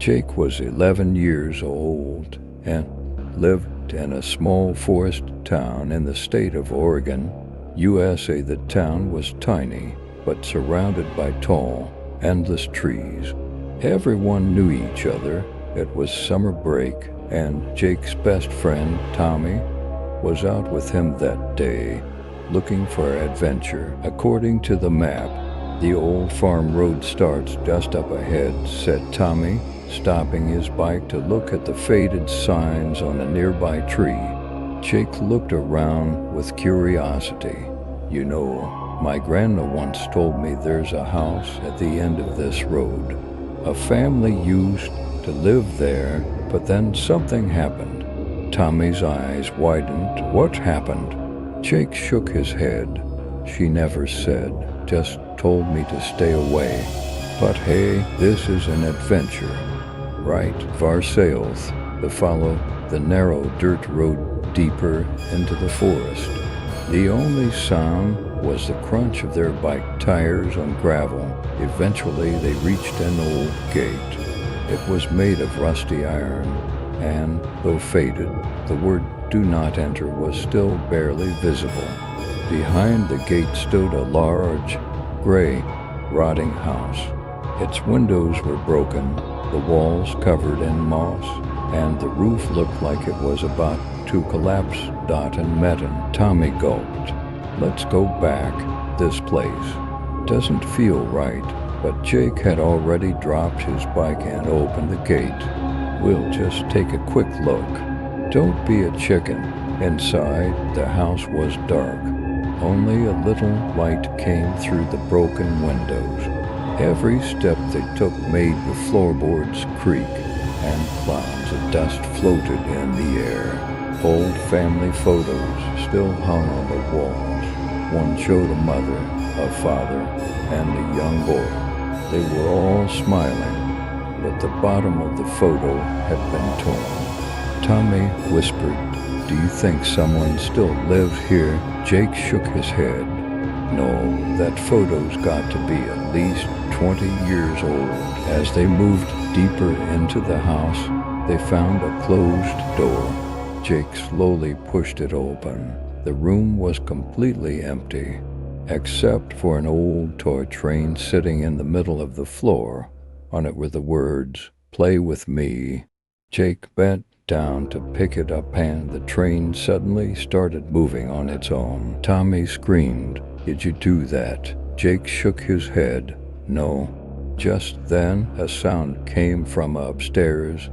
Jake was 11 years old and lived in a small forest town in the state of Oregon, USA. The town was tiny, but surrounded by tall, endless trees. Everyone knew each other. It was summer break, and Jake's best friend, Tommy, was out with him that day, looking for adventure. According to the map, the old farm road starts just up ahead, said Tommy, stopping his bike to look at the faded signs on a nearby tree. Jake looked around with curiosity. You know, my grandma once told me there's a house at the end of this road. A family used to live there, but then something happened. Tommy's eyes widened. What happened? Jake shook his head. She never said, just told me to stay away. But hey, this is an adventure, right? For ourselves, to follow the narrow dirt road deeper into the forest. The only sound was the crunch of their bike tires on gravel. Eventually, they reached an old gate. It was made of rusty iron, and, though faded, the word "Do Not Enter" was still barely visible. Behind the gate stood a large, gray, rotting house. Its windows were broken, the walls covered in moss, and the roof looked like it was about to collapse. Dot and Metten. Tommy gulped. Let's go back. This place doesn't feel right. But Jake had already dropped his bike and opened the gate. We'll just take a quick look. Don't be a chicken. Inside, the house was dark. Only a little light came through the broken windows. Every step they took made the floorboards creak, and clouds of dust floated in the air. Old family photos still hung on the walls. One showed a mother, a father, and a young boy. They were all smiling, but the bottom of the photo had been torn. Tommy whispered, "Do you think someone still lives here?" Jake shook his head. No, that photo's got to be at least 20 years old. As they moved deeper into the house, they found a closed door. Jake slowly pushed it open. The room was completely empty, except for an old toy train sitting in the middle of the floor. On it were the words, "Play with me." Jake bent down to pick it up, and the train suddenly started moving on its own. Tommy screamed, "Did you do that?" Jake shook his head. No. Just then, a sound came from upstairs.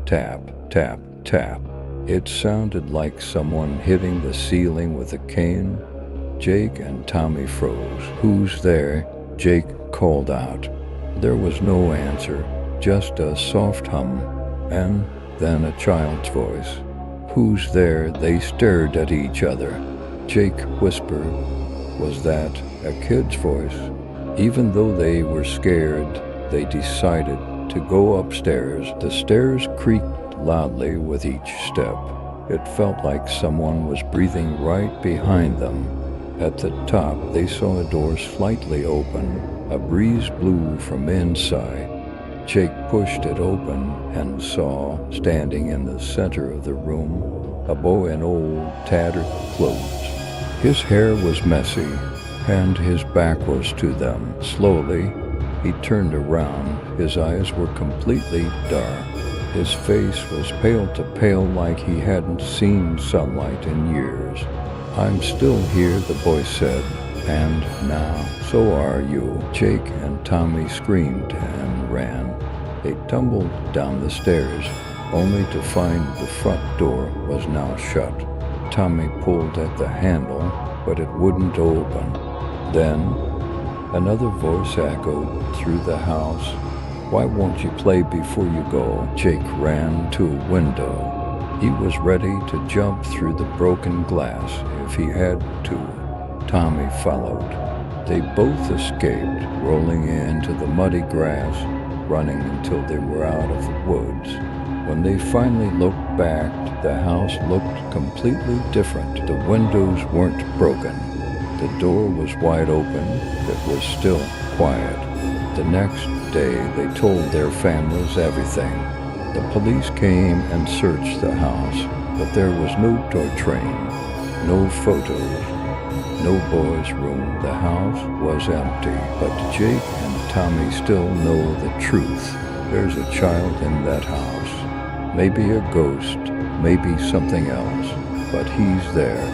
Tap, tap, tap. It sounded like someone hitting the ceiling with a cane. Jake and Tommy froze. "Who's there?" Jake called out. There was no answer, just a soft hum, and then a child's voice. "Who's there?" They stared at each other. Jake whispered. Was that a kid's voice? Even though they were scared, they decided to go upstairs. The stairs creaked loudly with each step. It felt like someone was breathing right behind them. At the top, they saw a door slightly open. A breeze blew from inside. Jake pushed it open and saw, standing in the center of the room, a boy in old, tattered clothes. His hair was messy, and his back was to them. Slowly, he turned around. His eyes were completely dark. His face was pale to pale, like he hadn't seen sunlight in years. "I'm still here," the boy said, "and now so are you." Jake and Tommy screamed and ran. They tumbled down the stairs, only to find the front door was now shut. Tommy pulled at the handle, but it wouldn't open. Then, another voice echoed through the house. "Why won't you play before you go?" Jake ran to a window. He was ready to jump through the broken glass if he had to. Tommy followed. They both escaped, rolling into the muddy grass, running until they were out of the woods. When they finally looked back, the house looked completely different. The windows weren't broken. The door was wide open. It was still quiet. The next day, they told their families everything. The police came and searched the house, but there was no toy train, no photos, no boys' room. The house was empty, but Jake and Tommy still know the truth. There's a child in that house. Maybe a ghost, maybe something else, but he's there,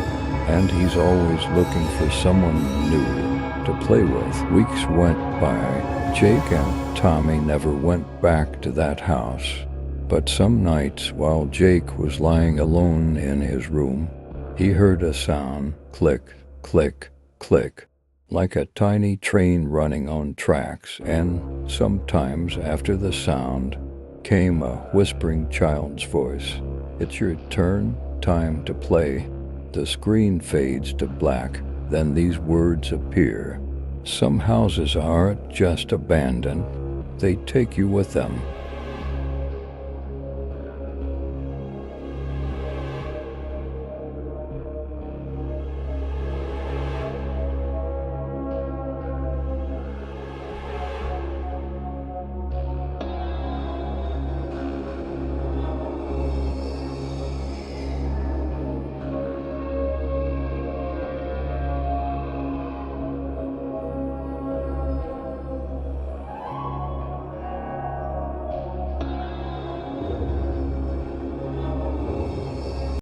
and he's always looking for someone new to play with. Weeks went by. Jake and Tommy never went back to that house. But some nights, while Jake was lying alone in his room, he heard a sound, click, click, click, like a tiny train running on tracks, and sometimes after the sound came a whispering child's voice. "It's your turn, time to play." The screen fades to black, then these words appear. "Some houses aren't just abandoned, they take you with them."